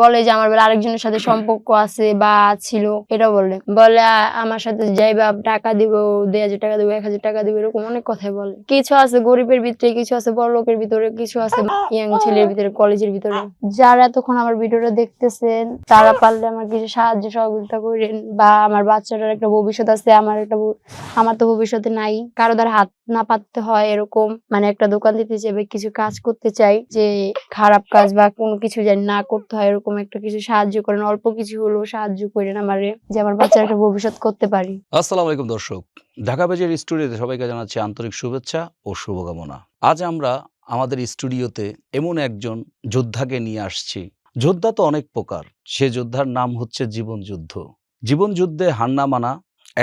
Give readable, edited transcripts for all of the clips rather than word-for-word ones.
বলে যে আমার বেলা আরেকজনের সাথে সম্পর্ক আছে বা ছিল, এটা বলে বলে আমার সাথে যাইবা, টাকা দিব, 2000 টাকা দিব, 1000 টাকা দিব, এরকম অনেক কথাই বলে। কিছু আছে গরিবের ভিতরে, কিছু আছে বড় লোকের ভিতরে, কিছু আছে ইয়াং ছেলের ভিতরে, কলেজের ভিতরে। যারা এতক্ষণ আমার ভিডিওটা দেখতেছেন তারা পারলে আমার কিছু সাহায্য সহযোগিতা করেন, বা আমার বাচ্চাটার একটা ভবিষ্যৎ আছে, আমার তো ভবিষ্যতে নাই, কারো দ্বারা হাত না পাততে হয় এরকম, মানে একটা দোকান দিতে চাই, কিছু কাজ করতে চাই, যে খারাপ কাজ বা কোনো কিছু যেন না করতে হয়, এরকম একটা কিছু সাহায্য করেন, অল্প কিছু হলেও সাহায্য করেন আমারে, যে আমার বাচ্চার একটা ভবিষ্যৎ করতে পারি। আসসালামু আলাইকুম দর্শক, ঢাকা বেজের স্টুডিওতে সবাইকে জানাচ্ছি আন্তরিক শুভেচ্ছা ও শুভকামনা। আজ আমরা আমাদের স্টুডিওতে এমন একজন যোদ্ধাকে নিয়ে আসছি। যোদ্ধা তো অনেক প্রকার, সে যোদ্ধার নাম হচ্ছে জীবন যুদ্ধ। জীবন যুদ্ধে হার না মানা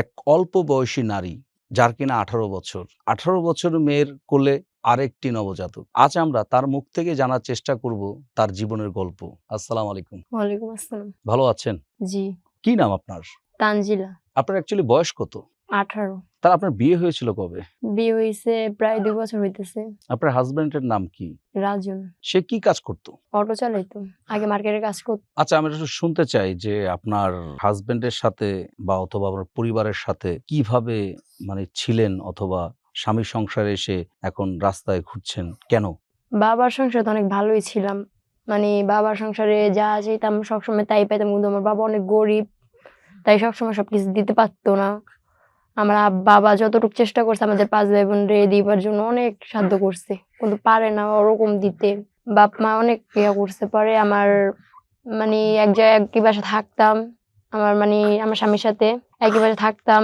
এক অল্প বয়সী নারী, যার কিনা 18 বছর মেয়ের কোলে আরেকটি নবজাতক। আজ আমরা তার মুখ থেকে জানার চেষ্টা করব তার জীবনের গল্প। আসসালামু আলাইকুম। ওয়ালাইকুম আসসালাম। ভালো আছেন? জি। কি নাম আপনার? তানজিলা। আপনার অ্যাকচুয়ালি বয়স কত? 18। তাহলে আপনার বিয়ে হয়েছিল কবে? বিয়ে হয়েছে প্রায় 2 বছর হইতেছে। আপনার হাজবেন্ডের নাম কি? রাজন। সে কি কাজ করত? অটো চালাইতো, আগে মার্কেটে কাজ করতো। আচ্ছা, আমি একটু শুনতে চাই যে আপনার হাজবেন্ডের সাথে বা অথবা আপনার পরিবারের সাথে কিভাবে মানে ছিলেন, অথবা স্বামী সংসারে এসে এখন রাস্তায় ঘুরছেন কেন? বাবার সংসারে তো অনেক ভালোই ছিলাম, মানে বাবার সংসারে যা চাইতাম সবসময় তাই পাইতাম, কিন্তু আমার বাবা অনেক গরিব, তাই সবসময় সবকিছু দিতে পারতো না। আমার বাবা যতটুকু চেষ্টা করছে আমাদের 5 ভাই বোন রে দিবার জন্য অনেক সাধ্য করছে, কিন্তু পারে না ওরকম দিতে। বাপ মা অনেক ইয়া করছে। পরে আমার মানে এক জায়গায় একই বাসায় থাকতাম, আমার স্বামীর সাথে একই বাসায় থাকতাম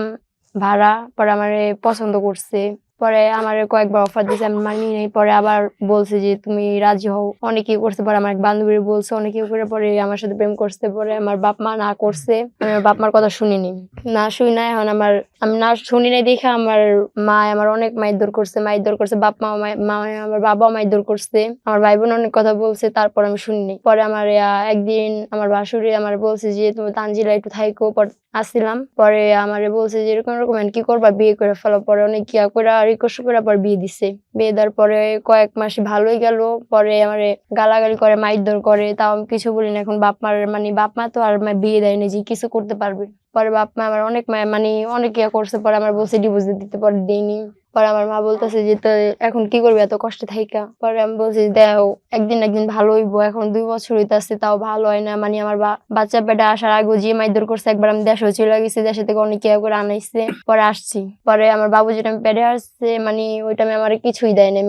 ভাড়া। পরে আমারে পছন্দ করছে, পরে আমারে কয়েকবার অফার দিয়েছে, আমি মানি নাই। পরে আবার বলছে যে তুমি রাজি হও, অনেকেই করছে। পরে আমার এক বান্ধবীর বলছে, অনেকেই করে পরে আমার সাথে প্রেম করছে। পরে আমার বাপ মা না করছে, আমি আমার বাপ মার কথা শুনিনি, না শুনি না। এখন আমি না শুনি নাই দেখে আমার মা আমার অনেক মারধর করছে, বাপ মা আমার বাবাও মারধর করছে, আমার ভাই বোন অনেক কথা বলছে, তারপর আমি শুনিনি। পরে আমার একদিন আমার বাসুরি আমার বলছে যে তুমি তানজিলা একটু থাইকো। আসছিলাম, পরে আমারে বলছে যে এরকম এরকম কি করবা, বিয়ে করে ফেলো। পরে অনেক ইয়া করে রিকোয়েস্ট করে পর বিয়ে দিছে। বিয়ে দেওয়ার পরে কয়েক মাস ভালোই গেল, পরে আমারে গালাগালি করে, মারধর করে, তাও আমি কিছু বলি না। এখন বাপ মা তো আর বিয়ে দেয়নি যে কিছু করতে পারবে। পরে বাপ মা আমার অনেক অনেক ইয়া করছে। পরে আমার বলছে ডিভোর্স দিতে, পরে দেয়নি। পরে আমার মা বলতেছে যে তো এখন কি করবি এত কষ্টে থাইকা। পরে আমি বলছি দেখো একদিন ভালো হইবো, এখন 2 বছর হইতাছে তাও ভালো হয় না। আমার বাচ্চা পেটে আসার আগে যে মারধর করছে, একবার আমি দেশে চলে গেছি, দেশে থেকে অনেক ইয়া করে আনাইছে, পরে আসছি। পরে আমার বাবু যেটা পেটে আসছে ওইটা আমার কিছুই দেয় নাই,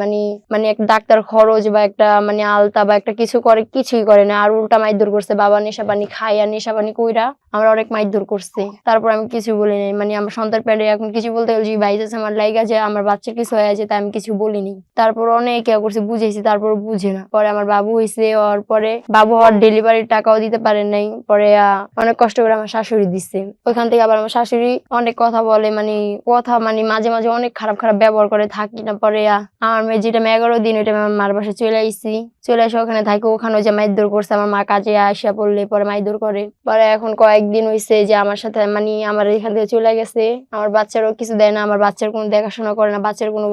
একটা ডাক্তার খরচ বা একটা আলতা বা একটা কিছু করে, কিছুই করে না। আর উল্টা মারধর করছে, বাবা নেশা পানি খায় আর নেশা পানি কইরা আমার অনেক মারধর করছে। তারপর আমি কিছু বলি নাই, আমার সন্তান পেটে এখন কিছু বলতে গেলে যে বাইরে আছে আমার লাইগা যে আমার বাচ্চার কিছু হয়ে আছে, তাই আমি কিছু বলিনি। তারপর অনেক ইয়া করছে, বুঝেছি, তারপর বুঝে না। পরে আমার বাবু হয়েছে, ওর পরে বাবু হওয়ার ডেলিভারির টাকাও দিতে পারেন নাই। পরে অনেক কষ্ট করে আমার শাশুড়ি দিচ্ছে। ওইখান থেকে আবার আমার শাশুড়ি অনেক কথা বলে, মাঝে মাঝে অনেক খারাপ খারাপ ব্যবহার করে, থাকি না। পরে আমার মেয়ে যেটা 11 দিন, ওইটা আমার মার বাসায় চলে আইসি, চলে এসে ওখানে থাকি। ওখানে যে মারধর করছে, আমার মা কাজে আসিয়া পড়লে পরে মারধর করে। পরে এখন কয়েকদিন হয়েছে যে আমার সাথে আমার এখান থেকে চলে গেছে। আমার বাচ্চারও কিছু দেয় না, আমার বাচ্চার কোনো দেখাশোনা করে না, বাচ্চার কোনো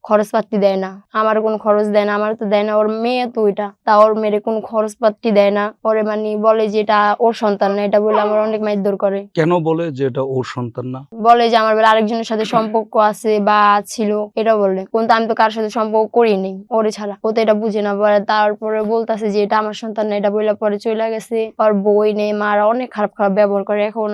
খরচ পাতি দেয় না, আমার কোনো খরচ দেয় না, আমার তো দেয় না। ওর মেয়ে তো ওইটা, তা ওর মেয়ের কোনো খরচ পাতি দেয় না। ওরে বলে যে এটা ওর সন্তান না, এটা বলে আমার অনেক মারধর করে। কেন বলে যে এটা ওর সন্তান না? বলে যে আমার বেলা আরেকজনের সাথে সম্পর্ক আছে বা ছিল, এটা বলে। কিন্তু আমি তো কার সাথে সম্পর্ক করিনি ওরে ছাড়া, ও তো এটা বুঝে না। তারপরে বলতেছে যে এটা আমার সন্তান না, এটা বলে পরে চলে গেছে। ওর বই নেই, মারা অনেক খারাপ খারাপ ব্যবহার করে। এখন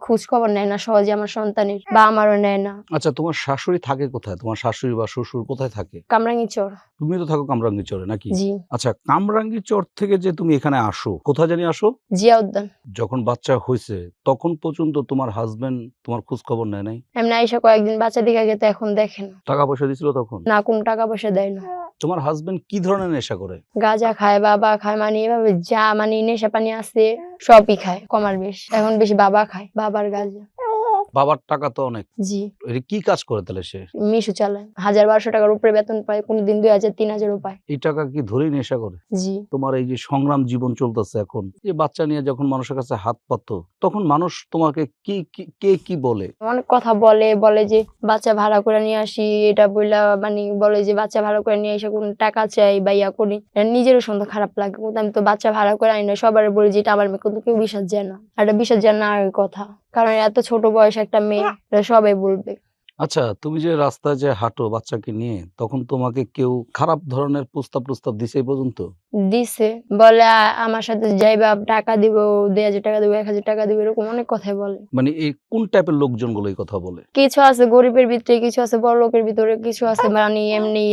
খোঁজ খবর নেয় না সহজে আমার সন্তানের, বা আমারও নেয় না। আচ্ছা, তোমার শাশুড়ি থাকে কোথায়? তোমার শাশুড়ি বা শ্বশুর কোথায় থাকে? কামরাঙ্গীরচর। তুমি তো থাকো কামরাঙ্গীরচরে নাকি? জি। আচ্ছা, কামরাঙ্গীরচর থেকে যে তুমি এখানে আসো, কোথায় জানি আসো? জিয়া উদ্যান। যখন বাচ্চা হয়েছে তখন পর্যন্ত তোমার হাজবেন্ড তোমার খোঁজ খবর নেয় নাই? এমনি আইসা কয়েকদিন বাচ্চা দেখে গেছে, এখন দেখেন। টাকা পয়সা দিছিল তখন? না, কোন টাকা পয়সা দেয় না। তোমার হাজবেন্ড কি ধরনের নেশা করে? গাঁজা খায়, বাবা খায়, এভাবে যা নেশা পানি আছে সবই খায়, কমার বেশ। এখন বেশি বাবা খায়, বাবার গাঁজা। বাবার টাকা তো অনেক। জি, এটা কি কাজ করে তাহলে সে? মিশু চালায়। ১,০০০-১,২০০ টাকার উপরে বেতন পায়, কোনদিন ২,০০০-৩,০০০ পায়। এই টাকা কি ধরেই নেশা করে? জি। তোমার এই যে সংগ্রাম জীবন চলতেছে এখন, যে বাচ্চা নিয়ে যখন মানুষের কাছে হাত পাতো, তখন মানুষ তোমাকে কে কি বলে? অনেক কথা বলে, বলে যে বাচ্চা ভাড়া করে নিয়ে আসি, এটা বইলা মানে বলে যে বাচ্চা ভাড়া করে নিয়ে এসে কোন টাকা চাই বা ইয়া করি। নিজেরও শুনতে খারাপ লাগে। কিন্তু আমি তো বাচ্চা ভাড়া করে আনি না, সবার বলি যে এটা আমার মেয়ে, কিন্তু কেউ বিশ্বাস যায় না। আর এটা বিশ্বাস যায় না আর কথা, কারণ এত ছোট বয়স একটা মেয়ে, এটা সবাই বলবে। আচ্ছা, তুমি যে রাস্তায় যে হাঁটো বাচ্চাকে নিয়ে, তখন তোমাকে কেউ খারাপ ধরনের প্রস্তাব দিছে এই পর্যন্ত? দিছে, বলে আমার সাথে যাইবা, টাকা দিব, ২,০০০ টাকা দিব, ১,০০০ টাকা দিব, এরকম অনেক কথাই বলে। মানে এই কোন টাইপের লোকজনগুলো এই কথা বলে? কিছু আছে গরিবের ভিতরে, কিছু আছে বড় লোকের ভিতরে, কিছু আছে মানে এমনি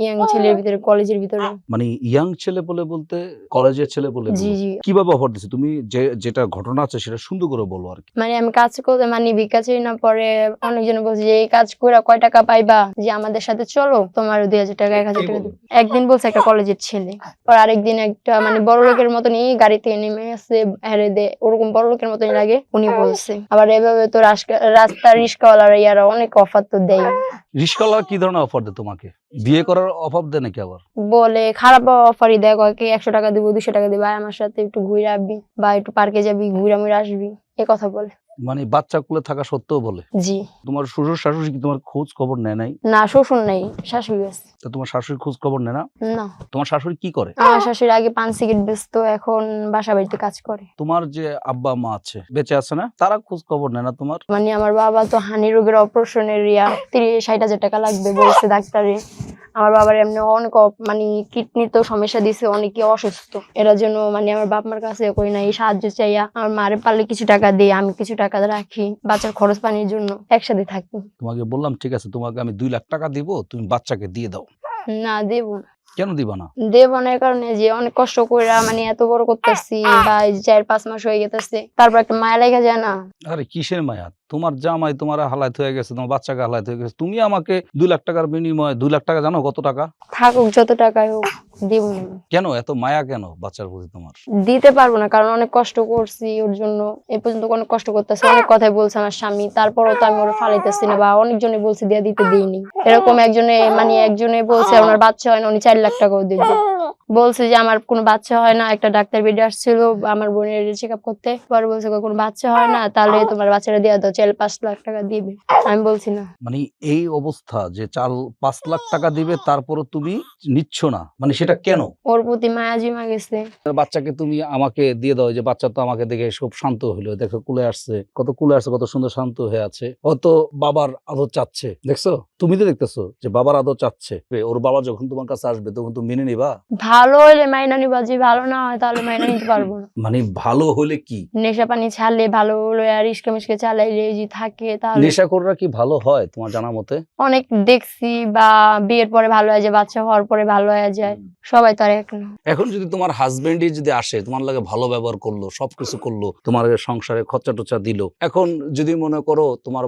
ইয়াং ছেলের ভিতরে, কলেজের ভিতরে। মানে ইয়াং ছেলে বলতে কলেজের ছেলে বলে জি, জি। কিভাবে অফার দিছে? তুমি যেটা ঘটনা আছে সেটা সুন্দর করে বলো আর কি। মানে আমি কাজ করতে মানে ভিক্ষা চাই না, পরে অনেকজন বলছে যে এই কাজ করে কয় টাকা পাইবা, যে আমাদের সাথে চলো, তোমার ২,০০০ টাকা ১,০০০ টাকা দিব। একদিন বলছে একটা কলেজের ছেলে, পর আরেকদিন একটা মানে বড় লোকের মতনই গাড়ি থেকে নেমে আসছে, হেরে দে ওরকম বড় লোকের মতনই লাগে, উনি বলছে। আবার এভাবে তো রাস্তার রিস্কাওয়ালারা ইয়ারা অনেক অফার তো দেয়। রিস্কাওয়ালা কি ধরনের অফার দেয় তোমাকে? বিয়ে করার অফার দেয় নাকি আবার? বলে খারাপ অফারই দেয়, কয় কি ১০০ টাকা দিব, ২০০ টাকা দিব, আয় আমার সাথে একটু ঘুরে আসবি বা একটু পার্কে যাবি, ঘুরে মুড়ে আসবি, এ কথা বলে। মানে বাচ্চা কোলে থাকা সত্ত্বেও বলে? জি। তোমার শ্বশুর শাশুড়ি কি তোমার খোঁজ খবর নেয় নাই? না, শ্বশুর নাই, শাশুড়ি আছে। তা তোমার শাশুড়ি খোঁজ খবর নেয় না? না, তোমার শাশুড়ি কি করে? আমার শাশুড়ি আগে পান সিগারেট বেচতো, এখন বাসা বাড়িতে কাজ করে। তোমার যে আব্বা মা আছে বেঁচে আছে না, তারা খোঁজ খবর নেয় না তোমার? মানে আমার বাবা তো হানি রোগের অপারেশনের ৬০,০০০ টাকা লাগবে বলছে ডাক্তারে। আমার বাবার এমনি অনেক মানে কিডনির তো সমস্যা দিছে, অনেকে অসুস্থ, এটার জন্য মানে আমার বাপ মার কাছে কই না, এই সাহায্য চাইয়া আমার মারে পারলে কিছু টাকা দিই, আমি কিছু টাকা রাখি বাচ্চার খরচ পানির জন্য, একসাথে থাকি। তোমাকে বললাম ঠিক আছে, তোমাকে আমি 2 লাখ টাকা দিব, তুমি বাচ্চাকে দিয়ে দাও। না, দেব না। কেন দিবা না? দেব না এর কারণে যে অনেক কষ্ট কইরা মানে এত বড় করতেছি, বা এই ৪-৫ মাস হয়ে গেছে, তারপর একটা মায়া লাগা যায় না। আরে কিসের মায়া? তোমার জামাই তোমার হালাত হয়ে গেছে, তোমার বাচ্চাকে হালাত হয়ে গেছে, তুমি আমাকে 2 লাখ টাকার বিনিময়ে, 2 লাখ টাকা জানো কত টাকা? থাকুক যত টাকাই হোক, দিব না। কেন এত মায়া কেন বাচ্চার প্রতি তোমার? দিতে পারবো না, কারণ অনেক কষ্ট করছি ওর জন্য, এই পর্যন্ত অনেক কষ্ট করতেছে, অনেক কথাই বলছে আমার স্বামী, তারপরও তো আমি ওরা ফালাইতেছি না, বা অনেকজনে বলছে দিয়া দিতে দিইনি। এরকম একজনে বলছে ওনার বাচ্চা হয় না, উনি ৪ লাখ টাকাও দেবে। বলছে যে আমার কোনো বাচ্চা হয় না, একটা ডাক্তার বেডে আসছিল আমার বোনের চেক আপ করতে, পরে বলছে কোনো বাচ্চা হয় না, তাহলে তোমার বাচ্চাটা দিয়ে দাও, ৪-৫ লাখ টাকা দিবে। আমি বলছি না। মানে এই অবস্থা যে 4-5 লাখ টাকা দিবে, তারপরও তুমি নিচ্ছ না, মানে সেটা কেন? ওর প্রতি মায়া জিমা গেছে। বাচ্চাকে তুমি আমাকে দিয়ে দাও, যে বাচ্চা তো আমাকে দেখে খুব শান্ত হইলো, দেখো কুলে আসছে, কত সুন্দর শান্ত হয়ে আছে, কত বাবার আদর চাচ্ছে, দেখছো? তুমি তো দেখতেছো যে বাবার আদর চাচ্ছে, ওর বাবা যখন তোমার কাছে আসবে তখন তুমি মেনে নিবা? ভালো হইলে মাইনা নিবা, যে ভালো না হয় তাহলে মাইনা নিতে পারবো না। মানে ভালো হলে কি? নেশা পানি ছাড়লে ভালো হলো, আর রিস্কা মিস্কা চালাইলে যে থাকে তাহলে। নেশাখোররা কি ভালো হয় তোমার জানা মতে? অনেক দেখছি, বা বিয়ের পরে ভালো হয়ে যায়, বাচ্চা হওয়ার পরে ভালো হয়ে যায়, সবাই তো আর এক না। এখন যদি তোমার হাজবেন্ডই যদি আসে, তোমার লাগে ভালো ব্যবহার করলো, সবকিছু করলো, তোমার সংসারে খরচা টরচা দিল, এখন যদি মনে করো তোমার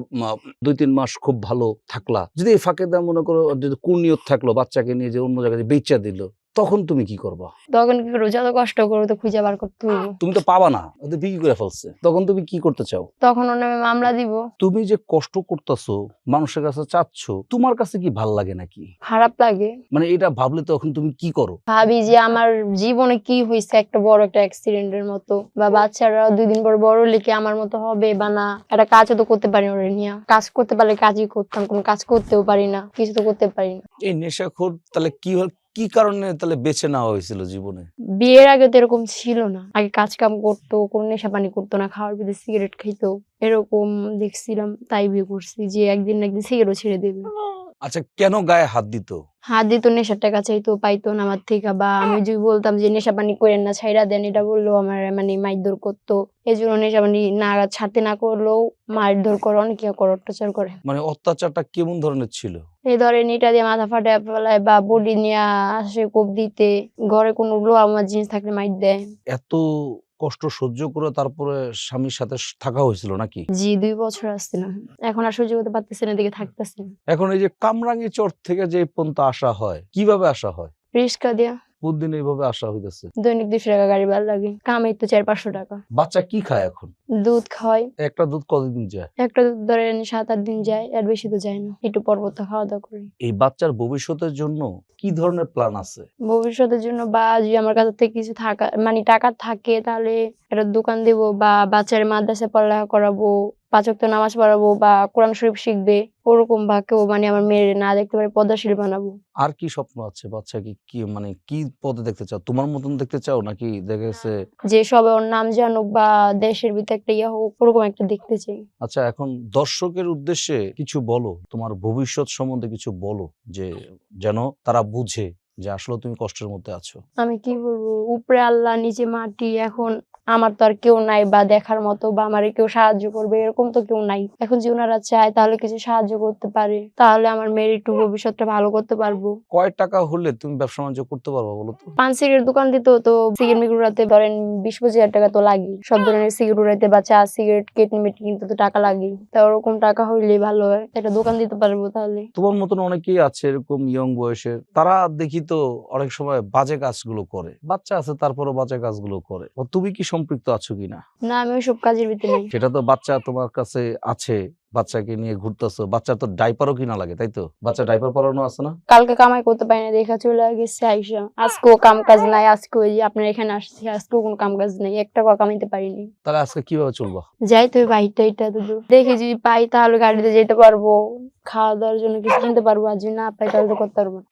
2-3 মাস খুব ভালো থাকলা, যদি এই ফাঁকে দেওয়া মনে করো যদি কুনিয়ত থাকলো, বাচ্চাকে নিয়ে যে অন্য জায়গায় বেচা দিল, তখন তুমি কি করবা? তখন কি করবো, যত কষ্ট করবো তো খুঁজে বার করতে হইব। তুমি তো পাবা না, ওদের বিক্রি করে ফেলছে, তখন তুমি কি করতে চাও? তখন ওর নামে মামলা দিব। তুমি যে কষ্ট করতেছো, মানুষের কাছে চাচ্ছ, তোমার কাছে কি ভাল লাগে নাকি? খারাপ লাগে। মানে এটা ভাবলে তখন তুমি কি করো? ভাবি যে আমার জীবনে কি হয়েছে, একটা বড় একটা অ্যাক্সিডেন্টের মতো, বা বাচ্চারা 2 দিন পর বড় লিখে আমার মতো হবে বা না, একটা কাজও তো করতে পারি ওরে নিয়ে, কাজ করতে পারলে কাজই করতাম, কোনো কাজ করতেও পারি না, কিছু তো করতে পারি না। এই নেশাখোর তাহলে কি কারণে তাহলে বেছে নেওয়া হয়েছিল জীবনে? বিয়ের আগে তো এরকম ছিল না, আগে কাজ কাম করতো, কোনো নেশা পানি করতো না, খাওয়ার ভিতরে সিগারেট খাইতো, এরকম দেখছিলাম, তাই বিয়ে করছি যে একদিন না একদিন সিগারেটও ছেড়ে দেবে। আচ্ছা, কেন গায়ে হাত দিত? হাত দিত, নেশার টাকা চাইতো, পাইতো না আমার থেকে, বা আমি যদি বলতাম যে নেশা পানি করেন না, ছাইড়া দেন, এটা বললেও আমার মানে মারধর করতো। এই জন্য নেশা পানি না ছাড়তে না করলেও মারধর করে, অনেকে করে, অত্যাচার করে। মানে অত্যাচারটা কেমন ধরনের ছিল? এই ধরেন ইটা দিয়ে মাথা ফাটায় ফেলায়, বা বডি নিয়ে আসে কোপ দিতে, ঘরে কোনো লোহা আমার জিনিস থাকলে মাইর দেয়। এত কষ্ট সহ্য করে তারপরে স্বামীর সাথে থাকা হয়েছিল নাকি? জি, 2 বছর আসছিলাম, এখন আর সহ্য করতে পারতেছি না, এদিকে থাকতেছি না। এখন এই যে কামরাঙ্গীচর থেকে যে পর্যন্ত আসা হয়, কিভাবে আসা হয়? রিস্কা দিয়া। প্রতিদিন এইভাবে আসা হইতেছে। দৈনিক 200 টাকা গাড়ি ভাড়া লাগে, কামাই তো 400-500 টাকা। বাচ্চা কি খায় এখন? দুধ খাওয়াই, একটা দুধ কতদিন যায়? একটা দুধ ধরেন 7-8 দিন যায়, এর বেশি তো যায় না। একটু পর্বত খাওয়া দাওয়া করি। এই বাচ্চার ভবিষ্যতের জন্য কি ধরনের প্ল্যান আছে? ভবিষ্যতের জন্য বা যদি আমার কাছে থেকে কিছু থাকা মানে টাকা থাকে তাহলে একটা দোকান দিব, বা বাচ্চার মাদ্রাসায় পড়ালেখা করাবো, 5 ওয়াক্ত নামাজ পড়াবো, বা কোরআন শরীফ শিখবে, ওরকম বা কেউ মানে আমার মেয়ের না দেখতে পারে পর্দাশীল বানাবো। আর কি স্বপ্ন আছে বাচ্চাকে? কি মানে কি পদে দেখতে চাও? তোমার মতন দেখতে চাও নাকি দেখা গেছে? যে সবাই ওর নাম জানুক বা দেশের ভিতরে একটা ইয়া হোক, ওরকম একটা দেখতে চাই। আচ্ছা, এখন দর্শকের উদ্দেশ্যে কিছু বলো, তোমার ভবিষ্যৎ সম্বন্ধে কিছু বলো, যে যেন তারা বুঝে যে আসলে তুমি কষ্টের মধ্যে আছো। আমি কি বলবো, উপরে আল্লাহ নিচে মাটি। এখন আমার তো আর কেউ নাই বা দেখার মতো, বা আমার কেউ সাহায্য করবে এরকম তো কেউ নাই। এখন যে ওনারা চায় তাহলে কিছু সাহায্য করতে পারে, তাহলে আমার মেয়ের একটু ভবিষ্যৎটা ভালো করতে পারবো। কয় টাকা হলে তুমি ব্যবসা বাণিজ্য করতে পারবা বলো তো? পান সিগারেট দোকান দিতেও তো সিগারেট মিগুড়াতে ধরেন 20-25 হাজার টাকা তো লাগে। সব ধরনের সিগারেট উড়াইতে বা চা সিগারেট কেটনি কিনতে তো টাকা লাগে। তা ওরকম টাকা হইলে ভালো হয়, একটা দোকান দিতে পারবো তাহলে। তোমার মতন অনেকেই আছে এরকম ইয়ং বয়সের, তারা দেখি তো অনেক সময় বাজে কাজগুলো করে। বাচ্চা আছে তারপরও বাজে কাজগুলো করে। ও তুমি কি সম্পৃক্ত আছো কিনা? না, আমি ওইসব কাজের ভিতরে নেই। সেটা তো বাচ্চা তোমার কাছে আছে, বাচ্চাকে নিয়ে ঘুরতেছো, বাচ্চার তো ডাইপারও কিনা লাগে তাই তো? বাচ্চা ডাইপার পরানো আছে না? কালকে কামাই করতে পারি না দেখা চলে গেছে আইসা। আজকেও কাম কাজ নাই, আজকে ওই যে আপনার এখানে আসছি, আজকেও কোনো কাম কাজ নাই, 1 টাকা কামাইতে পারিনি। তাহলে আজকে কিভাবে চলবা? যাই তো বাইরটা এটা তো দেখি, যদি পাই তাহলে গাড়িতে যেতে পারবো, খাওয়া দাওয়ার জন্য কিছু কিনতে পারবো, আর যদি না পাই তাহলে তো করতে পারবো না।